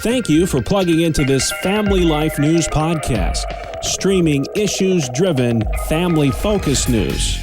Thank you for plugging into this Family Life News podcast, streaming issues-driven, family-focused news.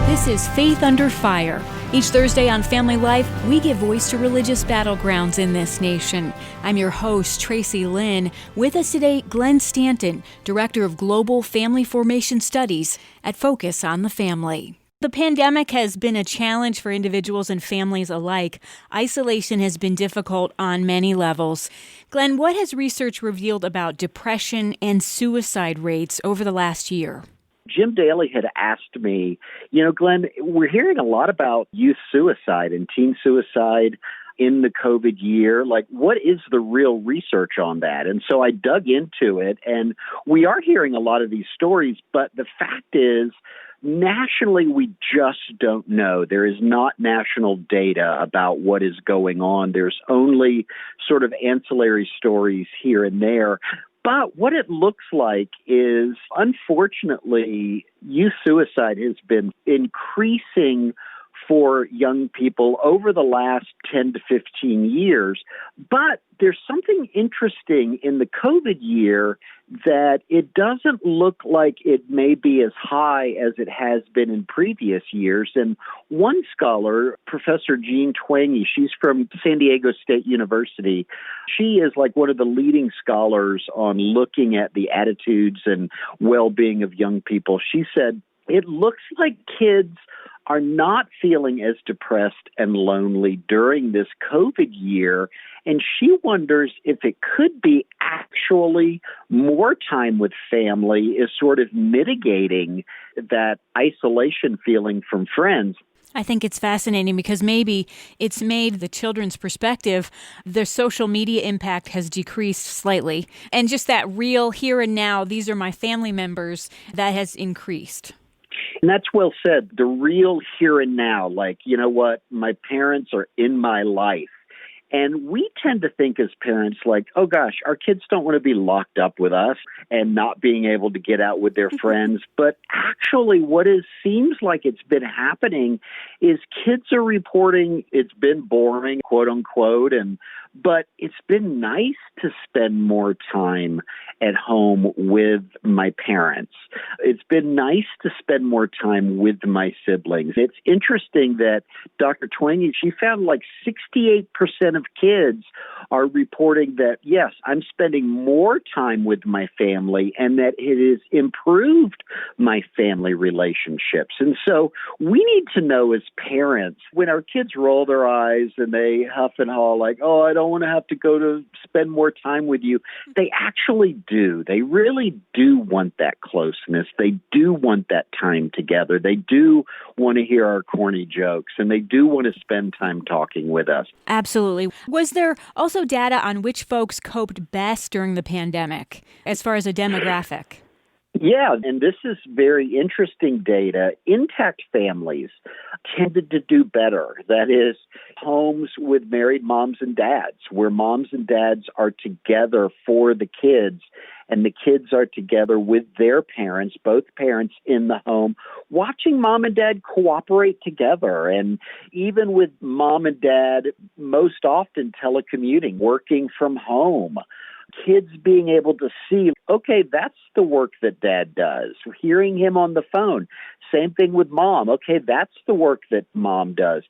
This is Faith Under Fire. Each Thursday on Family Life, we give voice to religious battlegrounds in this nation. I'm your host, Tracy Lynn. With us today, Glenn Stanton, Director of Global Family Formation Studies at Focus on the Family. The pandemic has been a challenge for individuals and families alike. Isolation has been difficult on many levels. Glenn, what has research revealed about depression and suicide rates over the last year? Jim Daly had asked me, Glenn, we're hearing a lot about youth suicide and teen suicide in the COVID year. Like, what is the real research on that? And so I dug into it, and we are hearing a lot of these stories, but the fact is, nationally, we just don't know. There is not national data about what is going on. There's only sort of ancillary stories here and there. But what it looks like is, unfortunately, youth suicide has been increasing for young people over the last 10 to 15 years. But there's something interesting in the COVID year that it doesn't look like it may be as high as it has been in previous years. And one scholar, Professor Jean Twenge, she's from San Diego State University. She is like one of the leading scholars on looking at the attitudes and well-being of young people. She said, it looks like kids are not feeling as depressed and lonely during this COVID year. And she wonders if it could be actually more time with family is sort of mitigating that isolation feeling from friends. I think it's fascinating because maybe it's made the children's perspective, their social media impact has decreased slightly. And just that real here and now, these are my family members, that has increased. And that's well said. The real here and now, like, you know what, my parents are in my life. And we tend to think as parents like, oh gosh, our kids don't want to be locked up with us and not being able to get out with their friends. But actually what seems like it's been happening is kids are reporting it's been boring, quote unquote, but it's been nice to spend more time at home with my parents. It's been nice to spend more time with my siblings. It's interesting that Dr. Twenge, she found like 68% of kids are reporting that, yes, I'm spending more time with my family and that it has improved my family relationships. And so we need to know as parents, when our kids roll their eyes and they huff and haw like, oh, I don't want to have to go to spend more time with you, they actually do. They really do want that closeness. They do want that time together. They do want to hear our corny jokes, and they do want to spend time talking with us. Absolutely. Was there also data on which folks coped best during the pandemic as far as a demographic? Yeah, and this is very interesting data. Intact families tended to do better. That is, homes with married moms and dads, where moms and dads are together for the kids, and the kids are together with their parents, both parents in the home, watching mom and dad cooperate together. And even with mom and dad most often telecommuting, working from home, kids being able to see, okay, that's the work that dad does. Hearing him on the phone. Same thing with mom. Okay, that's the work that mom does.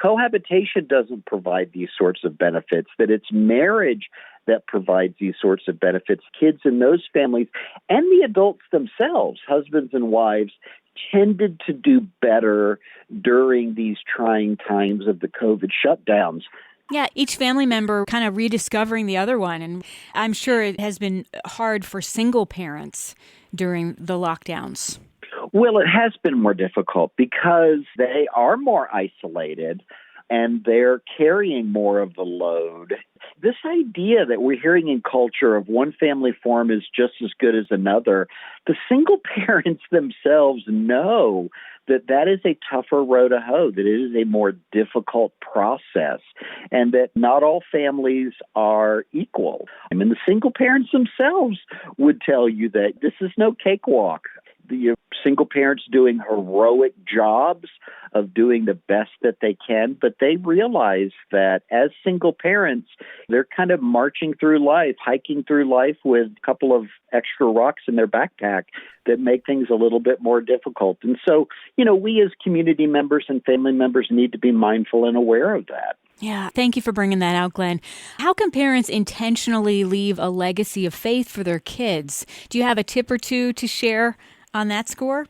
Cohabitation doesn't provide these sorts of benefits, that it's marriage that provides these sorts of benefits. Kids in those families and the adults themselves, husbands and wives, tended to do better during these trying times of the COVID shutdowns. Yeah, each family member kind of rediscovering the other one. And I'm sure it has been hard for single parents during the lockdowns. Well, it has been more difficult because they are more isolated and they're carrying more of the load. This idea that we're hearing in culture of one family form is just as good as another, the single parents themselves know that that is a tougher road to hoe, that it is a more difficult process, and that not all families are equal. I mean, the single parents themselves would tell you that this is no cakewalk. the single parents doing heroic jobs of doing the best that they can, but they realize that as single parents, they're kind of marching through life, hiking through life with a couple of extra rocks in their backpack that make things a little bit more difficult. And so, we as community members and family members need to be mindful and aware of that. Yeah, thank you for bringing that out, Glenn. How can parents intentionally leave a legacy of faith for their kids? Do you have a tip or two to share on that score?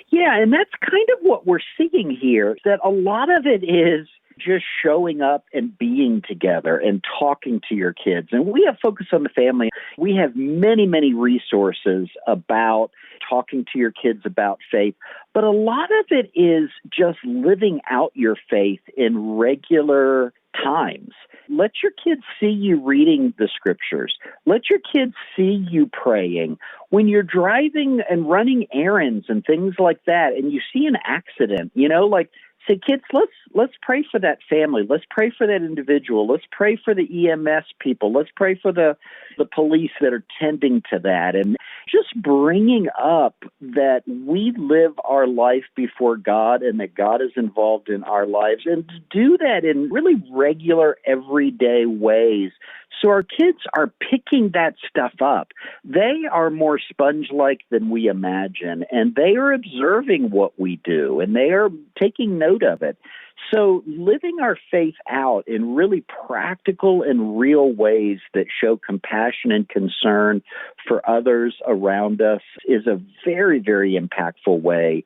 Yeah, and that's kind of what we're seeing here, that a lot of it is just showing up and being together and talking to your kids. And we have Focus on the Family. We have many, many resources about talking to your kids about faith. But a lot of it is just living out your faith in regular times. Let your kids see you reading the scriptures. Let your kids see you praying. When you're driving and running errands and things like that, and you see an accident, say, kids, let's pray for that family. Let's pray for that individual. Let's pray for the EMS people. Let's pray for the police that are tending to that. And just bringing up that we live our life before God and that God is involved in our lives, and to do that in really regular, everyday ways. So our kids are picking that stuff up. They are more sponge-like than we imagine, and they are observing what we do, and they are taking note of it. So living our faith out in really practical and real ways that show compassion and concern for others around us is a very, very impactful way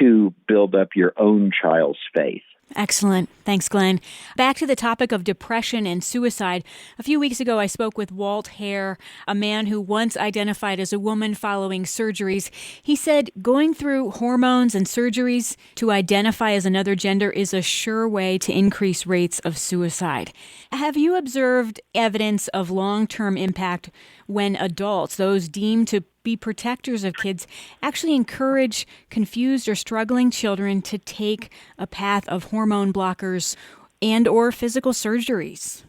to build up your own child's faith. Excellent. Thanks, Glenn. Back to the topic of depression and suicide. A few weeks ago, I spoke with Walt Hare, a man who once identified as a woman following surgeries. He said going through hormones and surgeries to identify as another gender is a sure way to increase rates of suicide. Have you observed evidence of long-term impact when adults, those deemed to be protectors of kids, actually encourage confused or struggling children to take a path of hormone blockers and or physical surgeries?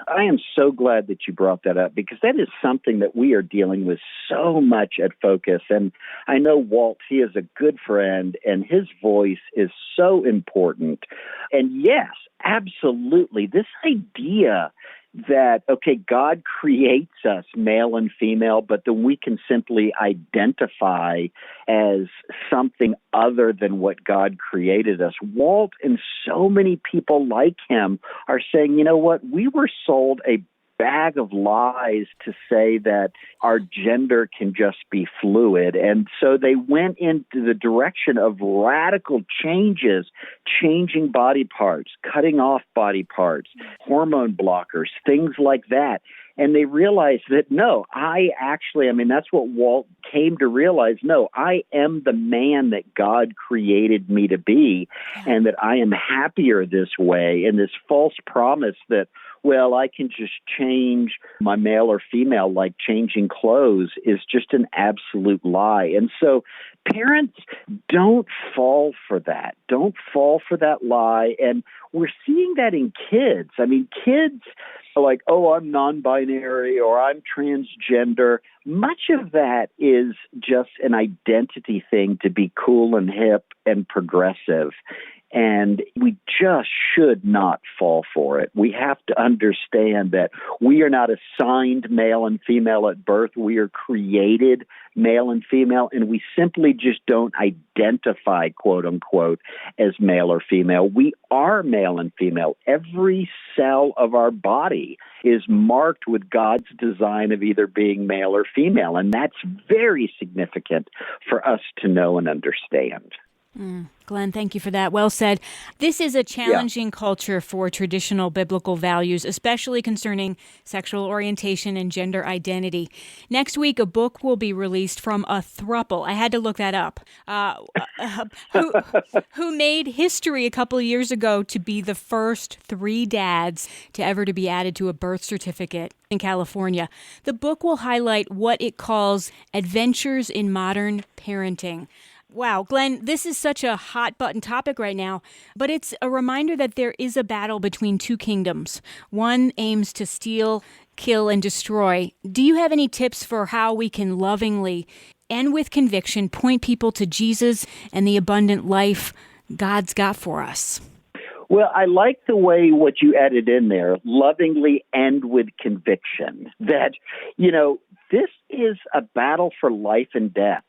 I am so glad that you brought that up, because that is something that we are dealing with so much at Focus. And I know Walt, he is a good friend, and his voice is so important. And yes, absolutely, this idea that, okay, God creates us male and female, but then we can simply identify as something other than what God created us. Walt and so many people like him are saying, you know what, we were sold a bag of lies to say that our gender can just be fluid. And so they went into the direction of radical changes, changing body parts, cutting off body parts, hormone blockers, things like that. And they realized that, no, that's what Walt came to realize. No, I am the man that God created me to be, and that I am happier this way. And this false promise that, well, I can just change my male or female like changing clothes is just an absolute lie. And so parents, don't fall for that. Don't fall for that lie. And we're seeing that in kids. I mean, kids are like, oh, I'm non-binary or I'm transgender. Much of that is just an identity thing to be cool and hip and progressive. And we just should not fall for it. We have to understand that we are not assigned male and female at birth. We are created male and female, and we simply just don't identify, quote unquote, as male or female. We are male and female. Every cell of our body is marked with God's design of either being male or female, and that's very significant for us to know and understand. Glenn, thank you for that. Well said. This is a challenging culture for traditional biblical values, especially concerning sexual orientation and gender identity. Next week, a book will be released from a throuple. I had to look that up. Who made history a couple of years ago to be the first 3 dads to ever to be added to a birth certificate in California. The book will highlight what it calls adventures in modern parenting. Wow, Glenn, this is such a hot button topic right now, but it's a reminder that there is a battle between 2 kingdoms. One aims to steal, kill, and destroy. Do you have any tips for how we can lovingly and with conviction point people to Jesus and the abundant life God's got for us. Well, I like the way what you added in there, lovingly and with conviction, that, this is a battle for life and death.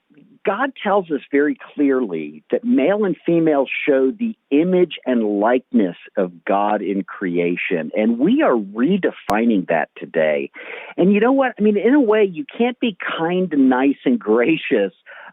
God tells us very clearly that male and female show the image and likeness of God in creation, and we are redefining that today. And you know what? I mean, in a way, you can't be kind and nice and gracious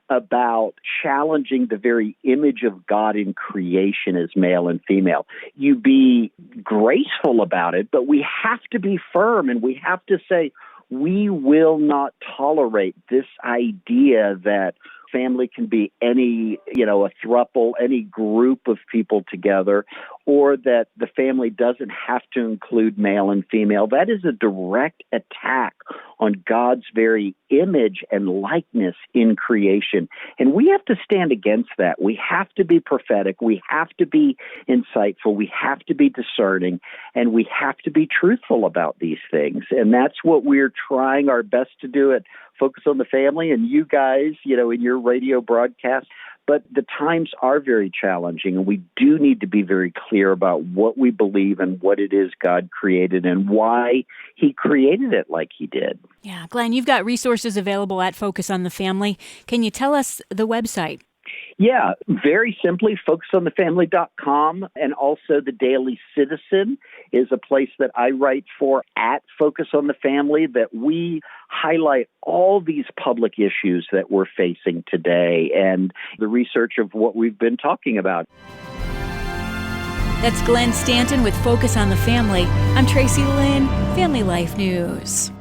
about challenging the very image of God in creation as male and female. You be graceful about it, but we have to be firm, and we have to say, we will not tolerate this idea that family can be any, a throuple, any group of people together, or that the family doesn't have to include male and female. That is a direct attack on God's very image and likeness in creation. And we have to stand against that. We have to be prophetic. We have to be insightful. We have to be discerning. And we have to be truthful about these things. And that's what we're trying our best to do at Focus on the Family, and you guys, in your radio broadcast. But the times are very challenging, and we do need to be very clear about what we believe and what it is God created and why He created it like He did. Yeah, Glenn, you've got resources available at Focus on the Family. Can you tell us the website? Yeah, very simply, focusonthefamily.com, and also the Daily Citizen is a place that I write for at Focus on the Family, that we highlight all these public issues that we're facing today and the research of what we've been talking about. That's Glenn Stanton with Focus on the Family. I'm Tracy Lynn, Family Life News.